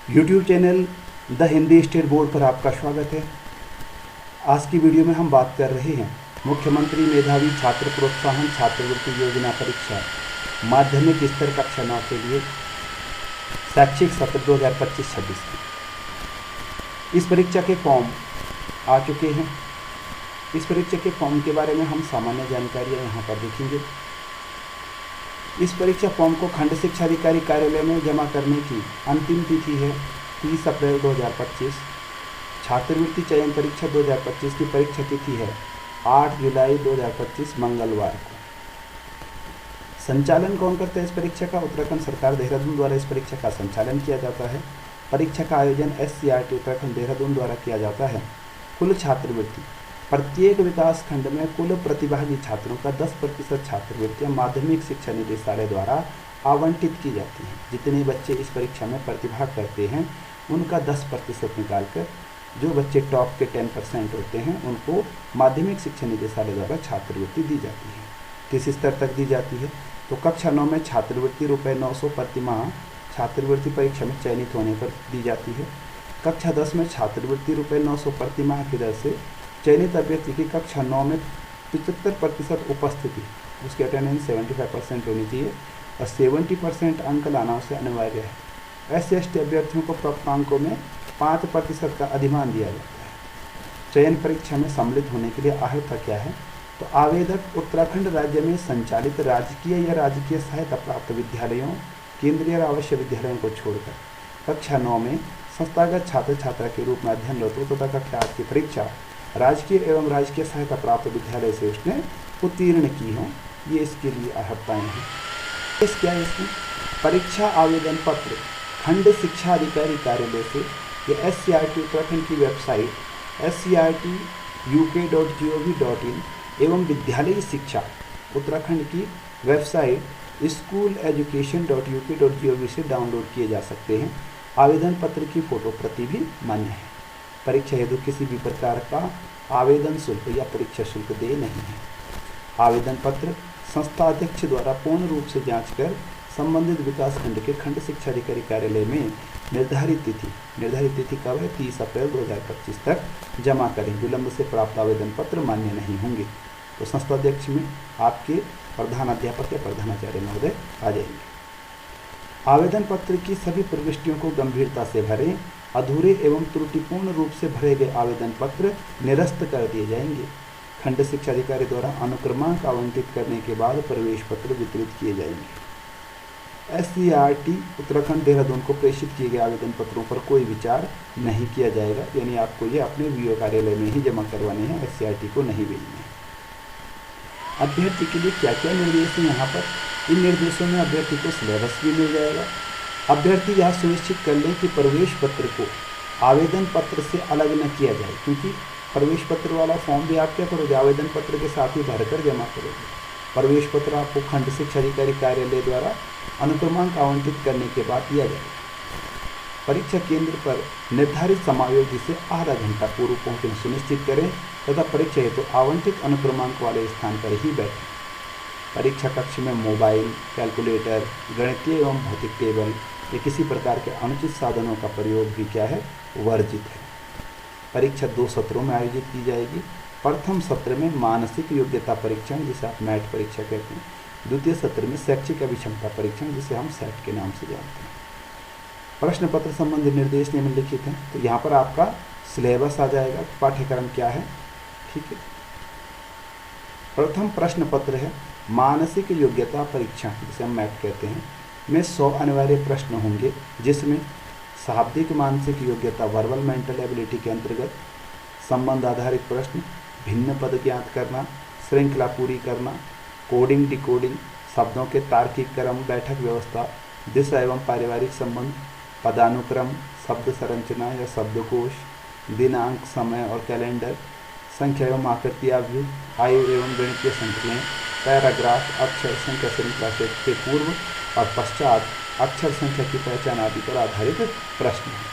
YouTube channel the Hindi state board पर आपका स्वागत है। आज की वीडियो में हम बात कर रहे हैं मुख्यमंत्री मेधावी छात्र प्रोत्साहन छात्रवृत्ति योजना परीक्षा माध्यमिक स्तर कक्षा 9 के लिए शैक्षिक सत्र 2025-26 की। इस परीक्षा के फॉर्म आ चुके हैं। इस परीक्षा के फॉर्म के बारे में हम सामान्य जानकारियाँ यहाँ पर देखेंगे। इस परीक्षा फॉर्म को खंड शिक्षा अधिकारी कार्यालय में जमा करने की अंतिम तिथि है 30 अप्रैल 2025। छात्रवृत्ति चयन परीक्षा 2025 की परीक्षा तिथि है 8 जुलाई 2025 मंगलवार को। संचालन कौन करता है इस परीक्षा का? उत्तराखंड सरकार देहरादून द्वारा इस परीक्षा का संचालन किया जाता है। परीक्षा का आयोजन SCRT उत्तराखंड देहरादून द्वारा किया जाता है। कुल छात्रवृत्ति प्रत्येक विकास खंड में कुल प्रतिभागी छात्रों का 10% छात्रवृत्तियाँ माध्यमिक शिक्षा निदेशालय द्वारा आवंटित की जाती हैं। जितने बच्चे इस परीक्षा में प्रतिभाग करते हैं उनका 10% निकालकर जो बच्चे टॉप के 10% होते हैं उनको माध्यमिक शिक्षा निदेशालय द्वारा छात्रवृत्ति दी जाती है। किस स्तर तक दी जाती है? तो कक्षा 9 में छात्रवृत्ति ₹900 प्रति माह छात्रवृत्ति परीक्षा में चयनित होने पर दी जाती है। कक्षा 10 में छात्रवृत्ति ₹900 प्रति माह की दर से चयनित अभ्यर्थी की कक्षा 9 में 75% उपस्थिति, उसकी अटेंडेंस 75% होनी चाहिए और 70% अंक लाना उसे अनिवार्य है। SC/ST अभ्यर्थियों को प्राप्त अंकों में 5% का अधिमान दिया जाता है। चयन परीक्षा में सम्मिलित होने के लिए अर्हता क्या है? तो आवेदक उत्तराखंड राज्य में संचालित राजकीय या राजकीय सहायता प्राप्त विद्यालयों, केंद्रीय और आवासीय विद्यालयों को छोड़कर कक्षा 9 में संस्थागत छात्र छात्रा के रूप में अध्ययनरत हो तथा कक्षा 8 की परीक्षा राजकीय एवं राजकीय सहायता प्राप्त विद्यालय से उसने उत्तीर्ण की हो, ये इसके लिए अर्हताएँ हैं। क्या है इसमें? परीक्षा आवेदन पत्र खंड शिक्षा अधिकारी कार्यालय से या SCRT उत्तराखंड की वेबसाइट scrtuk.gov.in एवं विद्यालयी शिक्षा उत्तराखंड की वेबसाइट schooleducation.uk.gov से डाउनलोड किए जा सकते हैं। आवेदन पत्र की फोटो प्रति भी मान्य है। परीक्षा हेतु किसी भी प्रकार का आवेदन शुल्क या परीक्षा शुल्क देय नहीं है। आवेदन पत्र संस्था अध्यक्ष द्वारा पूर्ण रूप से जांच कर संबंधित विकास खंड के खंड शिक्षा अधिकारी कार्यालय में निर्धारित तिथि कब है? 30 अप्रैल 2025 तक जमा करें। विलंब से प्राप्त आवेदन पत्र मान्य नहीं होंगे। तो संस्था अध्यक्ष में आपके प्रधानाध्यापक या प्रधानाचार्य महोदय आ जाएंगे। आवेदन पत्र की सभी प्रविष्टियों को गंभीरता से भरें। अधूरे एवं त्रुटिपूर्ण रूप से भरे गए आवेदन पत्र निरस्त कर दिए जाएंगे। खंड शिक्षा अधिकारी द्वारा अनुक्रमांक आवंटित करने के बाद प्रवेश पत्र वितरित किए जाएंगे। SCRT उत्तराखंड देहरादून को प्रेषित किए गए आवेदन पत्रों पर कोई विचार नहीं किया जाएगा, यानी आपको ये अपने VO कार्यालय में ही जमा करवाने हैं, SCRT को नहीं भेजने हैं। अभ्यर्थी के लिए क्या क्या निर्देश हैं यहाँ पर? इन निर्देशों में अभ्यर्थी को सिलेबस भी मिल जाएगा। अभ्यर्थी यह सुनिश्चित कर लें कि प्रवेश पत्र को आवेदन पत्र से अलग न किया जाए, क्योंकि प्रवेश पत्र वाला फॉर्म भी आप क्या करोगे? आवेदन पत्र के साथ ही भरकर जमा करोगे। प्रवेश पत्र आपको खंड शिक्षा अधिकारी कार्यालय द्वारा अनुक्रमांक आवंटित करने के बाद दिया जाएगा। परीक्षा केंद्र पर निर्धारित समायोगी से आधा घंटा पूर्व पहुंचना सुनिश्चित करें तथा परीक्षा हेतु आवंटित अनुक्रमांक वाले स्थान पर ही बैठें। परीक्षा कक्ष में मोबाइल, कैलकुलेटर, गणितीय एवं भौतिक टेबल या किसी प्रकार के अनुचित साधनों का प्रयोग भी क्या है? वर्जित है। परीक्षा 2 सत्रों में आयोजित की जाएगी। प्रथम सत्र में मानसिक योग्यता परीक्षण, जिसे आप मैट परीक्षा कहते हैं। द्वितीय सत्र में शैक्षिक अभिक्षमता परीक्षण, जिसे हम सेट के नाम से जानते हैं। प्रश्न पत्र संबंधी निर्देश निम्नलिखित हैं। तो यहाँ पर आपका सिलेबस आ जाएगा, पाठ्यक्रम क्या है, ठीक है। प्रथम प्रश्न पत्र है मानसिक योग्यता परीक्षण, जिसे हम मैट कहते हैं, में 100 अनिवार्य प्रश्न होंगे, जिसमें शाब्दिक मानसिक योग्यता वर्बल मेंटल एबिलिटी के अंतर्गत संबंध आधारित प्रश्न, भिन्न पद ज्ञात करना, श्रृंखला पूरी करना, कोडिंग डिकोडिंग, शब्दों के तार्किक क्रम, बैठक व्यवस्था, दिशा एवं पारिवारिक संबंध, पदानुक्रम, शब्द संरचना या शब्दकोश, दिनांक, समय और कैलेंडर, संख्या एवं आकृति आव्यूह, आयु एवं गणितीय संख्याएं, पैराग्राफ, अक्षर संख्या श्रृंखला से पूर्व और पश्चात अक्षर संख्या की पहचान आदि पर आधारित प्रश्न है।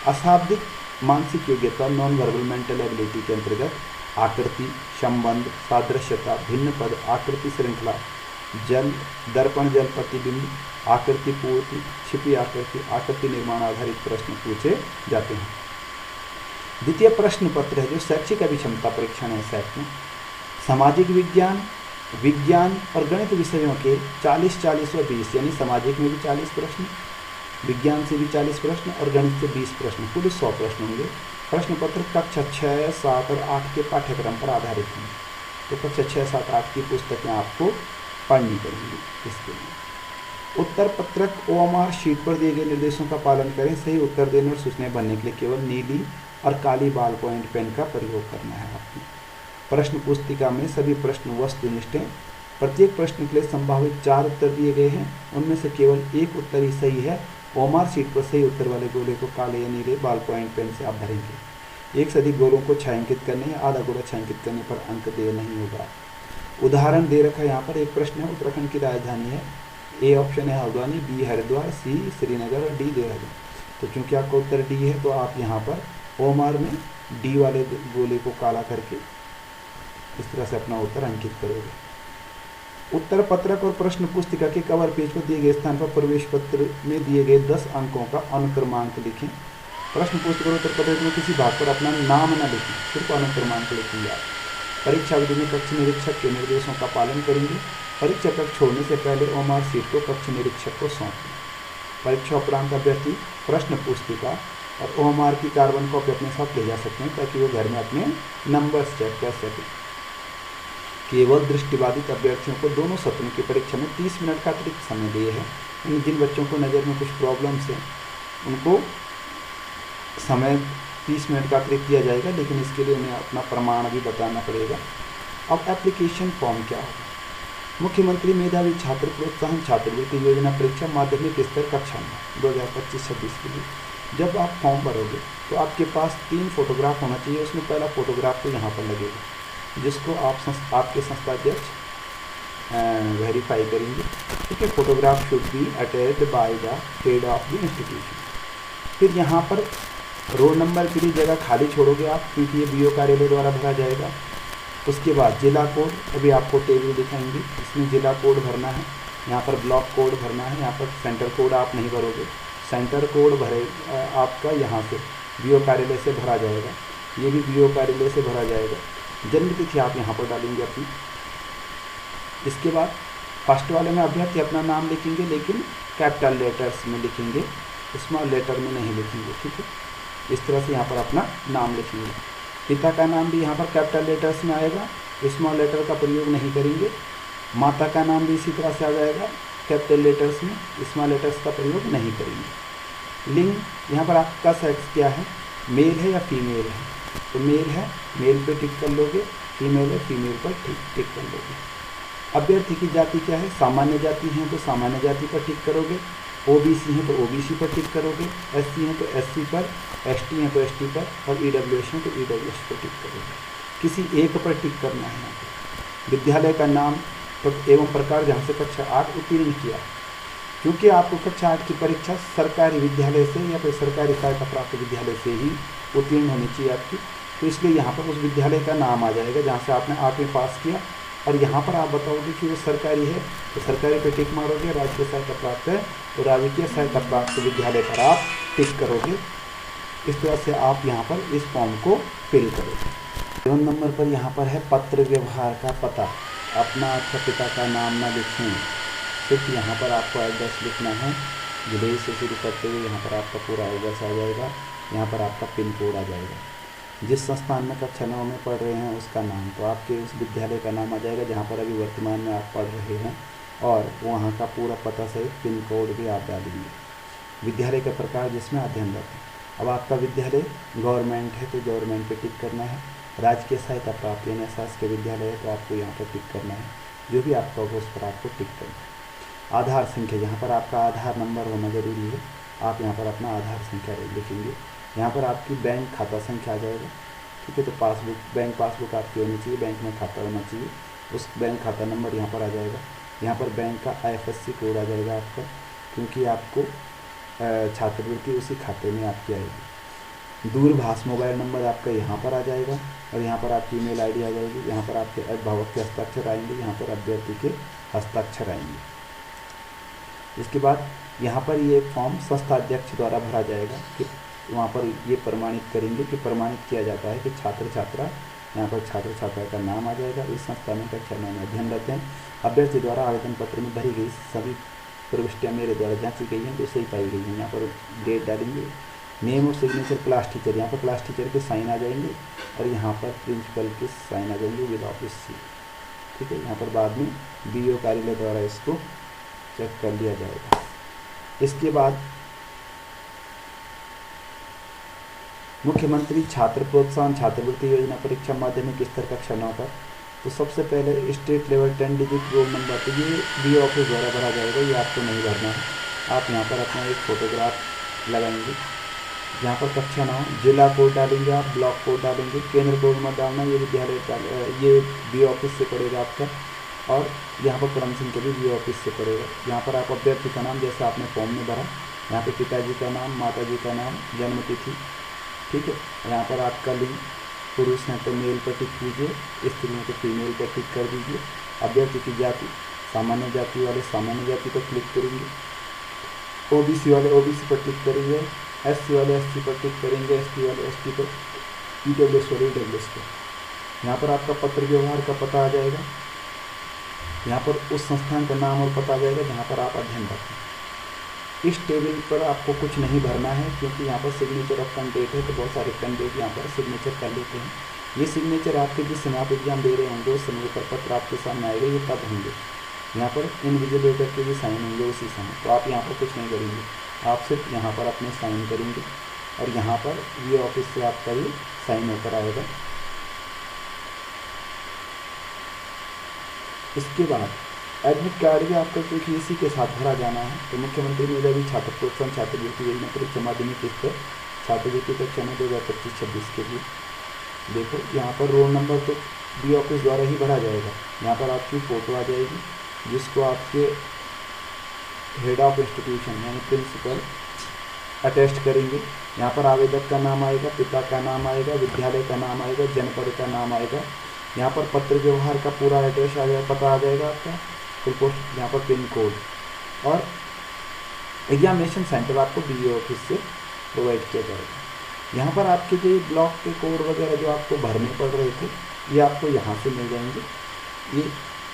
अशाब्दिक मानसिक योग्यता नॉन वर्बल मेंटल एबिलिटी के अंतर्गत आकृति, संबंध, सादृश्यता, भिन्न पद, आकृति श्रृंखला, जल, दर्पण जल प्रतिबिंब, आकृति पूर्ति, छिपी आकृति, आकृति निर्माण आधारित प्रश्न पूछे जाते हैं। द्वितीय प्रश्न पत्र है जो शैक्षिक अभिक्षमता परीक्षण है सेट में। सामाजिक विज्ञान, विज्ञान और गणित विषयों के 40-40 व 20, यानी सामाजिक में भी 40 प्रश्न, विज्ञान से भी 40 प्रश्न और गणित से 20 प्रश्न, कुल 100 प्रश्न होंगे। प्रश्न पत्र कक्षा 6, 7 और 8 के पाठ्यक्रम पर आधारित होंगे। तो कक्षा 6, 7, 8 की पुस्तकें आपको पढ़नी पड़ेंगी। इसके लिए उत्तर पत्रक OMR शीट पर दिए गए निर्देशों का पालन करें। सही उत्तर देने और सूचनाएं भरने के लिए केवल नीली और काली बॉल पॉइंट पेन का प्रयोग करना है आपको। प्रश्न पुस्तिका में सभी प्रश्न वस्तुनिष्ठ हैं। प्रत्येक प्रश्न के लिए संभावित 4 उत्तर दिए गए हैं, उनमें से केवल एक उत्तर ही सही है। OMR शीट पर सही उत्तर वाले गोले को काले या नीले बॉल पॉइंट पेन से आप भरेंगे। एक से अधिक गोलों को छायांकित करने या आधा गोला छायांकित करने पर अंक देय नहीं होगा। उदाहरण दे रखा है यहाँ पर। एक प्रश्न है उत्तराखंड की राजधानी है। ए ऑप्शन है हल्द्वानी, बी हरिद्वार, सी श्रीनगर और डी देहरादून। तो चूंकि आपका उत्तर डी है तो आप यहाँ पर OMR में डी वाले गोले को काला करके इस तरह से अपना उत्तर अंकित करोगे। उत्तर पत्रक और प्रश्न पुस्तिका के कवर पेज पर दिए गए स्थान पर प्रवेश पत्र में दिए गए 10 अंकों का अनुक्रमांक लिखें। प्रश्न पुस्तिका और उत्तर पत्रक में किसी भाग पर अपना नाम न लिखें, सिर्फ अनुक्रमांक लिखेंगे आप। परीक्षा अवधि में कक्ष निरीक्षक के निर्देशों का पालन करेंगे। परीक्षा कक्ष छोड़ने से पहले OMR शीट को कक्ष निरीक्षक को सौंपें। परीक्षा उपरांत अभ्यर्थी प्रश्न पुस्तिका और OMR की कार्बन कॉपी अपने साथ ले जा सकते हैं ताकि वो घर में अपने नंबर्स चेक कर सकें। केवल दृष्टिबाधित अभ्यर्थियों को दोनों सत्रों की परीक्षा में 30 मिनट का अतिरिक्त समय दिए है। यानी जिन बच्चों को नज़र में कुछ प्रॉब्लम्स हैं उनको समय 30 मिनट का अतिरिक्त दिया जाएगा, लेकिन इसके लिए उन्हें अपना प्रमाण भी बताना पड़ेगा। अब एप्लीकेशन फॉर्म क्या होगा? मुख्यमंत्री मेधावी छात्र प्रोत्साहन छात्रवृत्ति योजना परीक्षा माध्यमिक स्तर कक्षा में 2025-26 के लिए जब आप फॉर्म भरोगे तो आपके पास 3 फोटोग्राफ होना चाहिए। उसमें पहला फोटोग्राफ तो यहाँ पर लगेगा जिसको आपके संस्थाध्यक्ष वेरीफाई करेंगे। ठीक है, photograph should be attached by the head of the institution. फिर यहाँ पर रोल नंबर के लिए जगह खाली छोड़ोगे आप, क्योंकि ये BO कार्यालय द्वारा भरा जाएगा। उसके बाद जिला कोड, अभी आपको टेबल दिखाएंगे, इसमें जिला कोड भरना है, यहाँ पर ब्लॉक कोड भरना है। यहाँ पर सेंटर कोड आप नहीं भरोगे, सेंटर कोड भरे आपका यहाँ से BO कार्यालय से भरा जाएगा, ये भी BO कार्यालय से भरा जाएगा। जन्म तिथि आप यहाँ पर डालेंगे अपनी। इसके बाद फर्स्ट वाले में अभ्यर्थी अपना नाम लिखेंगे, लेकिन कैपिटल लेटर्स में लिखेंगे, स्मॉल लेटर में नहीं लिखेंगे। ठीक है, इस तरह से यहाँ पर अपना नाम लिखेंगे। पिता का नाम भी यहाँ पर कैपिटल लेटर्स में आएगा, स्मॉल लेटर का प्रयोग नहीं करेंगे। माता का नाम भी इसी तरह से आ जाएगा, कैपिटल लेटर्स में, स्मॉल लेटर्स का प्रयोग नहीं करेंगे। लिंग, यहाँ पर आपका सेक्स क्या है, मेल है या फीमेल है? तो मेल है, मेल पे टिक कर लोगे, फीमेल है, फीमेल पर टिक कर लोगे। अभ्यर्थी की जाति क्या है? सामान्य जाति है तो सामान्य जाति पर टिक करोगे, OBC है तो OBC पर टिक करोगे, SC है तो SC पर, ST है तो ST पर, और EWS है तो EWS पर टिक करोगे। किसी एक पर टिक करना है यहाँ पर। विद्यालय का नाम तो एवं प्रकार जहाँ से कक्षा 8 उत्तीर्ण किया, क्योंकि आपको कक्षा 8 की परीक्षा सरकारी विद्यालय से या फिर सरकारी सहायता प्राप्त विद्यालय से ही उत्तीर्ण होनी चाहिए आपकी, तो इसलिए यहाँ पर उस विद्यालय का नाम आ जाएगा जहाँ से आपने 8वीं पास किया। और यहाँ पर आप बताओगे कि वो सरकारी है तो सरकारी पे टिक मारोगे, राजकीय सहायता प्राप्त है तो राजकीय सहायता प्राप्त विद्यालय पर आप टिक करोगे। इस तरह से आप यहाँ पर इस फॉर्म को फिल करोगे। 2 नंबर पर यहाँ पर है पत्र व्यवहार का पता। अपना अच्छा पिता का नाम ना लिखें, सिर्फ यहाँ पर आपको एड्रेस लिखना है। विलेज से शुरू करते हुए यहाँ पर आपका पूरा एड्रेस आ जाएगा, यहाँ पर आपका पिन कोड आ जाएगा। जिस संस्थान में कक्षा 9 में पढ़ रहे हैं उसका नाम, तो आपके उस विद्यालय का नाम आ जाएगा जहाँ पर अभी वर्तमान में आप पढ़ रहे हैं, और वहाँ का पूरा पता सहित पिन कोड भी आप डालेंगे। विद्यालय का प्रकार जिसमें अध्ययनरत है। अब आपका विद्यालय गवर्नमेंट है तो गवर्नमेंट पे टिक करना है, राजकीय सहायता प्राप्त यानी शासकीय विद्यालय है तो आपको यहाँ पर टिक करना है, जो भी आपका होगा उस पर आपको टिक करना है। आधार संख्या, यहाँ पर आपका आधार नंबर होना जरूरी है, आप यहाँ पर अपना आधार संख्या लिखेंगे। यहाँ पर आपकी बैंक खाता संख्या आ जाएगा। ठीक है, तो पासबुक, बैंक पासबुक आपकी होनी चाहिए, बैंक में खाता होना चाहिए, उस बैंक खाता नंबर यहाँ पर आ जाएगा। यहाँ पर बैंक का IFSC कोड आ जाएगा आपका, क्योंकि आपको छात्रवृत्ति उसी खाते में आपकी आएगी। दूरभाष मोबाइल नंबर आपका यहाँ पर आ जाएगा, और यहाँ पर आपकी ईमेल ID आ जाएगी। यहाँ पर आपके अभिभावक के हस्ताक्षर आएंगे, यहाँ पर अभ्यर्थी के हस्ताक्षर आएंगे। इसके बाद यहाँ पर ये फॉर्म संस्था अध्यक्ष द्वारा भरा जाएगा कि वहाँ पर ये प्रमाणित करेंगे कि प्रमाणित किया जाता है कि छात्र छात्रा, यहाँ पर छात्र छात्रा का नाम आ जाएगा, इस संस्था में कक्षा 9 में अध्ययन रहते हैं, अभ्यर्थी द्वारा आवेदन पत्र में भरी गई सभी प्रविष्टियाँ मेरे द्वारा जांची गई हैं तो सही पाई गई हैं। यहाँ पर डेट डालेंगे, नेम और सिग्नेचर क्लास टीचर, यहाँ पर क्लास टीचर के साइन आ जाएंगे और यहाँ पर प्रिंसिपल के साइन आ जाएंगे विद ऑफिस सी। ठीक है, यहाँ पर बाद में BO कार्यालय द्वारा इसको चेक कर लिया जाएगा। इसके बाद मुख्यमंत्री छात्र प्रोत्साहन छात्रवृत्ति योजना परीक्षा माध्यमिक स्तर कक्षा 9 पर, तो सबसे पहले state level 10 digit roll number, तो ये BO ऑफिस द्वारा भरा जाएगा, ये आपको नहीं भरना है। आप यहाँ पर अपना एक फोटोग्राफ लगाएंगे, यहाँ पर कक्षा 9 जिला कोड डालेंगे, आप ब्लॉक कोड डालेंगे, केंद्र कोड मत डालना, ये विद्यालय ये BO ऑफिस से पड़ेगा आपका, और यहाँ पर क्रम संख्या भी BO ऑफिस से पड़ेगा। यहाँ पर आप अभ्यर्थी का नाम जैसे आपने फॉर्म में भरा, यहाँ पे पिताजी का नाम, माताजी का नाम, जन्म तिथि, ठीक है। यहाँ पर आपका लिंग, पुरुष हैं तो मेल पर टिक कीजिए, स्त्री हैं तो फीमेल पर टिक कर दीजिए। अभ्यर्थी की जाति, सामान्य जाति वाले सामान्य जाति पर क्लिक करेंगे, OBC वाले OBC पर टिक करेंगे, SC वाले SC पर टिक करेंगे, ST वाले ST पर, EWS वाले EWS पर। यहाँ पर आपका पत्र व्यवहार का पता आ जाएगा, यहाँ पर उस संस्थान का नाम और पता आ जाएगा जहाँ पर आप अध्ययन करते हैं। इस टेबल पर आपको कुछ नहीं भरना है क्योंकि यहाँ पर सिग्नेचर ऑफ कैंडिडेट है, तो बहुत सारे कैंडिडेट यहाँ पर सिग्नेचर कर लेते हैं। ये सिग्नेचर आपके जिस समय आप एग्जाम दे रहे होंगे उस समय पर पत्र आपके सामने आएगा, ये तब होंगे। यहाँ पर इनविजिलेटर के भी साइन होंगे उसी समय, तो आप यहाँ पर कुछ नहीं करेंगे, आप सिर्फ यहाँ पर अपने साइन करेंगे और यहाँ पर BO ऑफिस से आपका ये साइन होकर आएगा। इसके बाद एडमिट कार्ड भी आपका क्योंकि इसी के साथ भरा जाना है, तो मुख्यमंत्री मेधावी छात्र प्रोत्साहन छात्रवृत्ति योजना परीक्षा माध्यमिक स्तर छात्रवृत्ति कक्षा 2025-26 के लिए देखो, यहाँ पर रोल नंबर तो BO ऑफिस द्वारा ही भरा जाएगा। यहाँ पर आपकी फ़ोटो आ जाएगी जिसको आपके हेड ऑफ इंस्टीट्यूशन यानी प्रिंसिपल अटेस्ट करेंगे। यहाँ पर आवेदक का नाम आएगा, पिता का नाम आएगा, विद्यालय का नाम आएगा, जनपद का नाम आएगा। यहाँ पर पत्र व्यवहार का पूरा एड्रेस आ जाएगा, पता आ जाएगा आपका, फुल पोस्ट, यहाँ पर पिन कोड, और एग्जामिनेशन सेंटर आपको BO ऑफिस से प्रोवाइड किया जाएगा। यहाँ पर आपके जो ब्लॉक के कोड वगैरह जो आपको भरने पड़ रहे थे ये आपको यहाँ से मिल जाएंगे। ये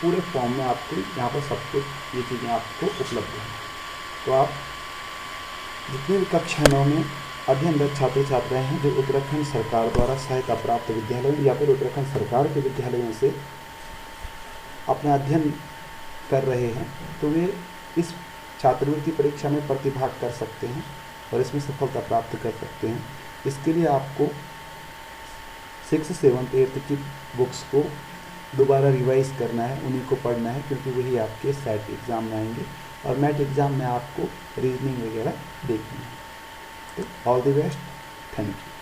पूरे फॉर्म में आपको यहाँ पर सब कुछ ये चीज़ें आपको उपलब्ध हैं। तो आप जितने भी कक्षा 9 में अध्ययनरत छात्र छात्राएँ हैं जो उत्तराखंड सरकार द्वारा सहायता प्राप्त विद्यालयों या फिर उत्तराखंड सरकार के विद्यालयों से अपना अध्ययन कर रहे हैं, तो वे इस छात्रवृत्ति परीक्षा में प्रतिभाग कर सकते हैं और इसमें सफलता प्राप्त कर सकते हैं। इसके लिए आपको 6th 7th 8th की बुक्स को दोबारा रिवाइज करना है, उन्हीं को पढ़ना है क्योंकि वही आपके सेट एग्ज़ाम में आएंगे और मैट एग्ज़ाम में आपको रीजनिंग वगैरह देखनी है। तो all the best, thank you.